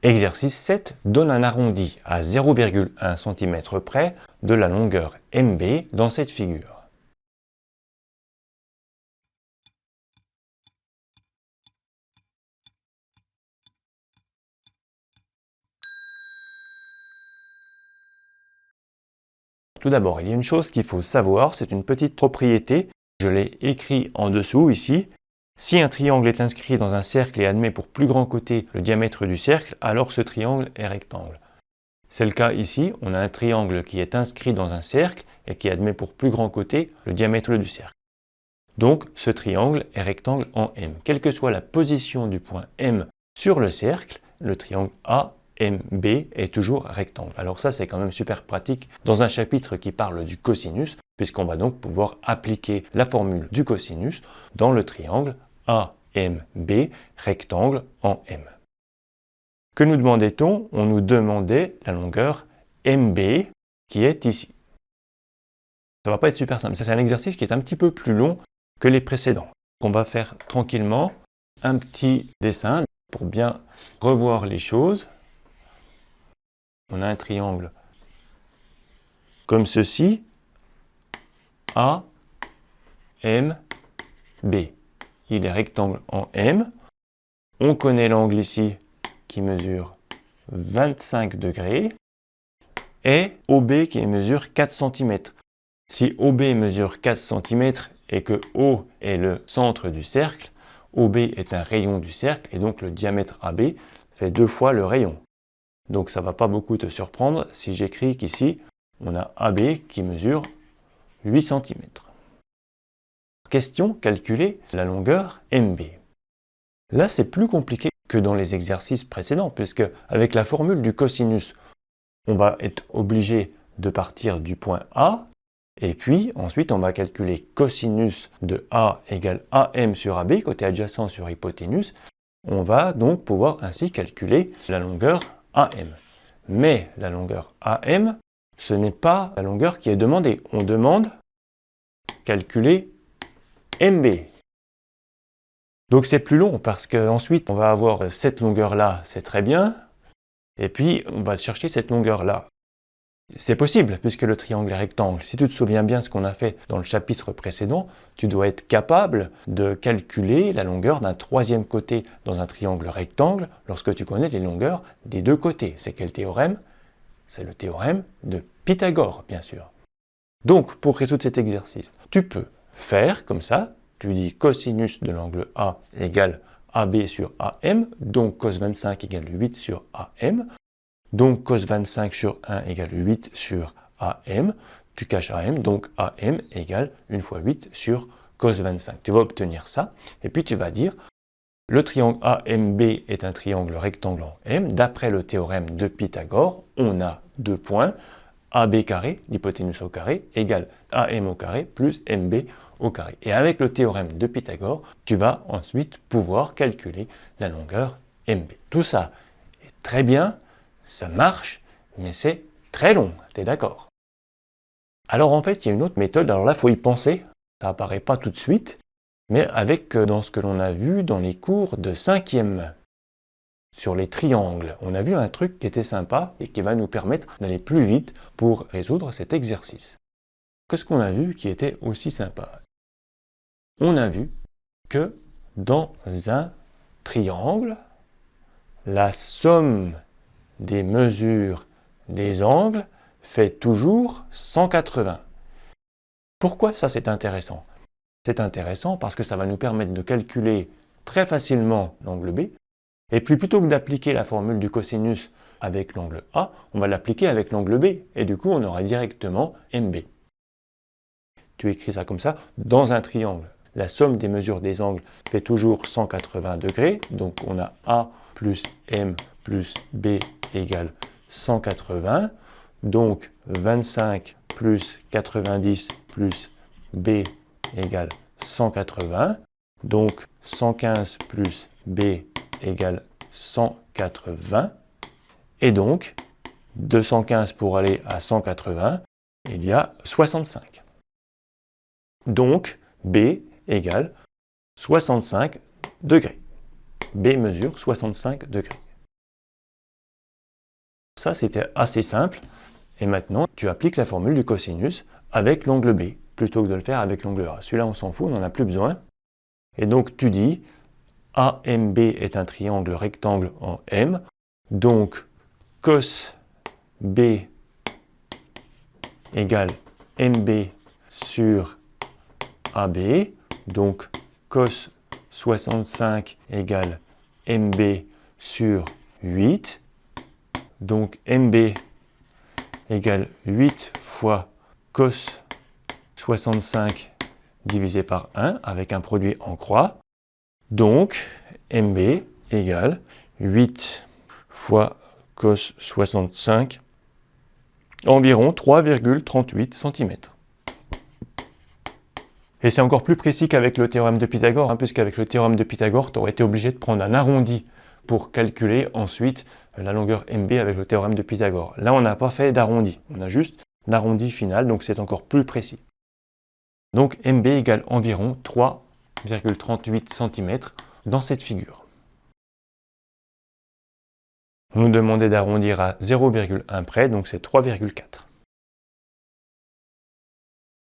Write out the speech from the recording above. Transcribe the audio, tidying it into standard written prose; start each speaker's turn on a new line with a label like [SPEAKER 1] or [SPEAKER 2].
[SPEAKER 1] Exercice 7 donne un arrondi à 0,1 cm près de la longueur MB dans cette figure. Tout d'abord, il y a une chose qu'il faut savoir, c'est une petite propriété. Je l'ai écrit en dessous ici. Si un triangle est inscrit dans un cercle et admet pour plus grand côté le diamètre du cercle, alors ce triangle est rectangle. C'est le cas ici, on a un triangle qui est inscrit dans un cercle et qui admet pour plus grand côté le diamètre du cercle. Donc ce triangle est rectangle en M. Quelle que soit la position du point M sur le cercle, le triangle AMB est toujours rectangle. Alors ça, c'est quand même super pratique dans un chapitre qui parle du cosinus, puisqu'on va donc pouvoir appliquer la formule du cosinus dans le triangle AMB, rectangle en M. Que nous demandait-on? On nous demandait la longueur MB qui est ici. Ça ne va pas être super simple. C'est un exercice qui est un petit peu plus long que les précédents. On va faire tranquillement un petit dessin pour bien revoir les choses. On a un triangle comme ceci, A, M, B. Il est rectangle en M. On connaît l'angle ici qui mesure 25 degrés et OB qui mesure 4 cm. Si OB mesure 4 cm et que O est le centre du cercle, OB est un rayon du cercle et donc le diamètre AB fait 2 fois le rayon. Donc ça ne va pas beaucoup te surprendre si j'écris qu'ici, on a AB qui mesure 8 cm. Question, calculer la longueur MB. Là, c'est plus compliqué que dans les exercices précédents, puisque avec la formule du cosinus, on va être obligé de partir du point A, et puis ensuite on va calculer cosinus de A égale AM sur AB, côté adjacent sur hypoténuse. On va donc pouvoir ainsi calculer la longueur AM. Mais la longueur AM, ce n'est pas la longueur qui est demandée. On demande calculer MB. Donc c'est plus long parce qu'ensuite on va avoir cette longueur-là, c'est très bien. Et puis on va chercher cette longueur-là. C'est possible puisque le triangle est rectangle. Si tu te souviens bien ce qu'on a fait dans le chapitre précédent, tu dois être capable de calculer la longueur d'un troisième côté dans un triangle rectangle lorsque tu connais les longueurs des deux côtés. C'est quel théorème? C'est le théorème de Pythagore, bien sûr. Donc, pour résoudre cet exercice, tu peux faire comme ça. Tu dis cosinus de l'angle A égale AB sur AM, donc cos 25 égale 8 sur AM. Donc cos 25 sur 1 égale 8 sur AM. Tu caches AM, donc AM égale 1 fois 8 sur cos 25. Tu vas obtenir ça, et puis tu vas dire le triangle AMB est un triangle rectangle en M. D'après le théorème de Pythagore, on a deux points, AB carré, l'hypoténuse au carré, égale AM au carré plus MB au carré. Et avec le théorème de Pythagore, tu vas ensuite pouvoir calculer la longueur MB. Tout ça est très bien, ça marche, mais c'est très long, tu es d'accord? Alors en fait, il y a une autre méthode, alors là, il faut y penser, ça n'apparaît pas tout de suite, mais avec dans ce que l'on a vu dans les cours de 5e. Sur les triangles, on a vu un truc qui était sympa et qui va nous permettre d'aller plus vite pour résoudre cet exercice. Qu'est-ce qu'on a vu qui était aussi sympa? On a vu que dans un triangle, la somme des mesures des angles fait toujours 180. Pourquoi ça c'est intéressant? C'est intéressant parce que ça va nous permettre de calculer très facilement l'angle B. Et puis plutôt que d'appliquer la formule du cosinus avec l'angle A, on va l'appliquer avec l'angle B. Et du coup, on aura directement MB. Tu écris ça comme ça. Dans un triangle, la somme des mesures des angles fait toujours 180 degrés. Donc on a A plus M plus B égale 180. Donc 25 plus 90 plus B égale 180. Donc 115 plus B égale 180. Et donc, 215 pour aller à 180, il y a 65. Donc, B égale 65 degrés. B mesure 65 degrés. Ça, c'était assez simple. Et maintenant, tu appliques la formule du cosinus avec l'angle B, plutôt que de le faire avec l'angle A. Celui-là, on s'en fout, on n'en a plus besoin. Et donc, tu dis, AMB est un triangle rectangle en M. Donc, cos B égale MB sur AB. Donc, cos 65 égale MB sur 8. Donc, MB égale 8 fois cos 65 divisé par 1 avec un produit en croix. Donc, MB égale 8 fois cos 65, environ 3,38 cm. Et c'est encore plus précis qu'avec le théorème de Pythagore, puisqu'avec le théorème de Pythagore, tu aurais été obligé de prendre un arrondi pour calculer ensuite la longueur MB avec le théorème de Pythagore. Là, on n'a pas fait d'arrondi, on a juste l'arrondi final, donc c'est encore plus précis. Donc MB égale environ 3,38 cm dans cette figure. On nous demandait d'arrondir à 0,1 près, donc c'est 3,4.